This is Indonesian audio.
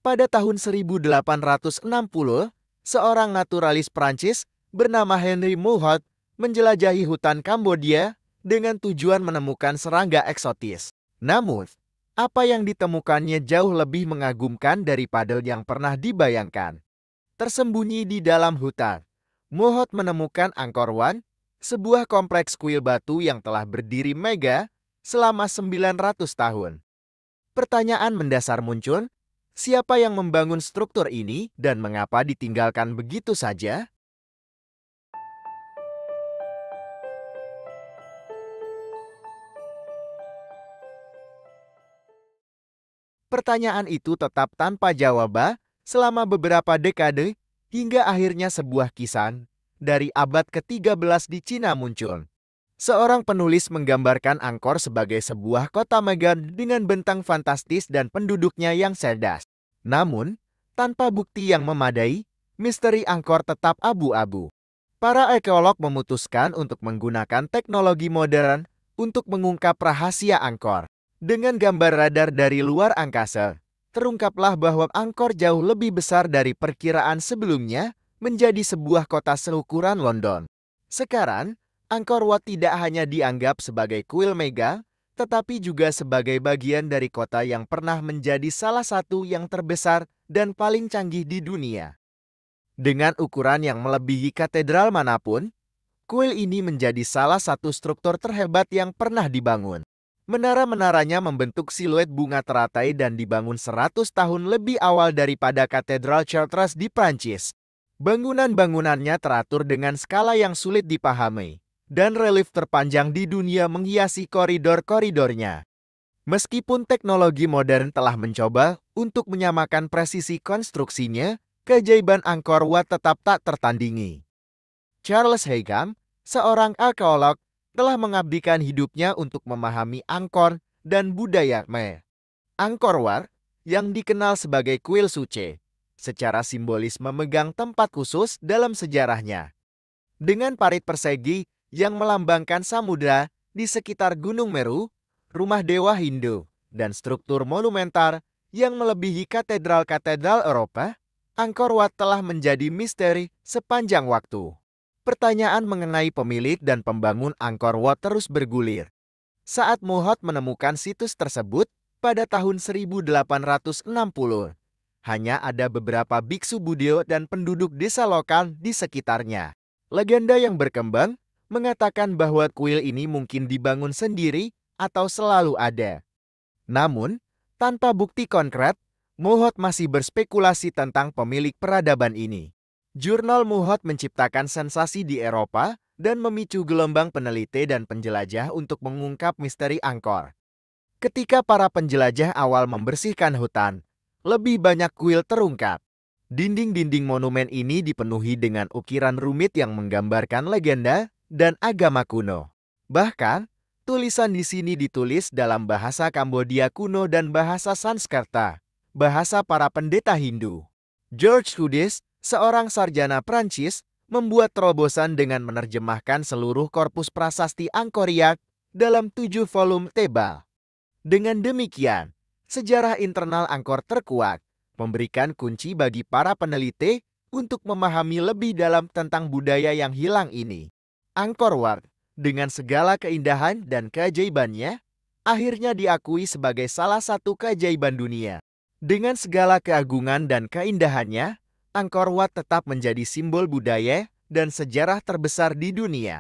Pada tahun 1860, seorang naturalis Prancis bernama Henry Mulhout menjelajahi hutan Kambodia dengan tujuan menemukan serangga eksotis. Namun, apa yang ditemukannya jauh lebih mengagumkan daripada yang pernah dibayangkan. Tersembunyi di dalam hutan, Mulhout menemukan Angkor Wat, sebuah kompleks kuil batu yang telah berdiri megah selama 900 tahun. Pertanyaan mendasar muncul, siapa yang membangun struktur ini dan mengapa ditinggalkan begitu saja? Pertanyaan itu tetap tanpa jawaban selama beberapa dekade hingga akhirnya sebuah kisah dari abad ke-13 di Cina muncul. Seorang penulis menggambarkan Angkor sebagai sebuah kota megah dengan bentang fantastis dan penduduknya yang cerdas. Namun, tanpa bukti yang memadai, misteri Angkor tetap abu-abu. Para arkeolog memutuskan untuk menggunakan teknologi modern untuk mengungkap rahasia Angkor. Dengan gambar radar dari luar angkasa, terungkaplah bahwa Angkor jauh lebih besar dari perkiraan sebelumnya, menjadi sebuah kota seukuran London. Sekarang, Angkor Wat tidak hanya dianggap sebagai kuil mega, tetapi juga sebagai bagian dari kota yang pernah menjadi salah satu yang terbesar dan paling canggih di dunia. Dengan ukuran yang melebihi katedral manapun, kuil ini menjadi salah satu struktur terhebat yang pernah dibangun. Menara-menaranya membentuk siluet bunga teratai dan dibangun 100 tahun lebih awal daripada Katedral Chartres di Prancis. Bangunan-bangunannya teratur dengan skala yang sulit dipahami, dan relief terpanjang di dunia menghiasi koridor-koridornya. Meskipun teknologi modern telah mencoba untuk menyamakan presisi konstruksinya, keajaiban Angkor Wat tetap tak tertandingi. Charles Higham, seorang arkeolog, telah mengabdikan hidupnya untuk memahami Angkor dan budaya Khmer. Angkor Wat, yang dikenal sebagai kuil suci, secara simbolis memegang tempat khusus dalam sejarahnya. Dengan parit persegi yang melambangkan samudra di sekitar Gunung Meru, rumah dewa Hindu, dan struktur monumental yang melebihi katedral-katedral Eropa, Angkor Wat telah menjadi misteri sepanjang waktu. Pertanyaan mengenai pemilik dan pembangun Angkor Wat terus bergulir. Saat Mulhout menemukan situs tersebut pada tahun 1860, hanya ada beberapa biksu Buddha dan penduduk desa lokal di sekitarnya. Legenda yang berkembang mengatakan bahwa kuil ini mungkin dibangun sendiri atau selalu ada. Namun, tanpa bukti konkret, Mulhout masih berspekulasi tentang pemilik peradaban ini. Jurnal Mulhout menciptakan sensasi di Eropa dan memicu gelombang peneliti dan penjelajah untuk mengungkap misteri Angkor. Ketika para penjelajah awal membersihkan hutan, lebih banyak kuil terungkap. Dinding-dinding monumen ini dipenuhi dengan ukiran rumit yang menggambarkan legenda dan agama kuno. Bahkan, tulisan di sini ditulis dalam bahasa Kambodia kuno dan bahasa Sanskerta, bahasa para pendeta Hindu. George Houdis, seorang sarjana Prancis, membuat terobosan dengan menerjemahkan seluruh korpus prasasti Angkoriak dalam 7 volume tebal. Dengan demikian, sejarah internal Angkor terkuak, memberikan kunci bagi para peneliti untuk memahami lebih dalam tentang budaya yang hilang ini. Angkor Wat, dengan segala keindahan dan keajaibannya, akhirnya diakui sebagai salah satu keajaiban dunia. Dengan segala keagungan dan keindahannya, Angkor Wat tetap menjadi simbol budaya dan sejarah terbesar di dunia.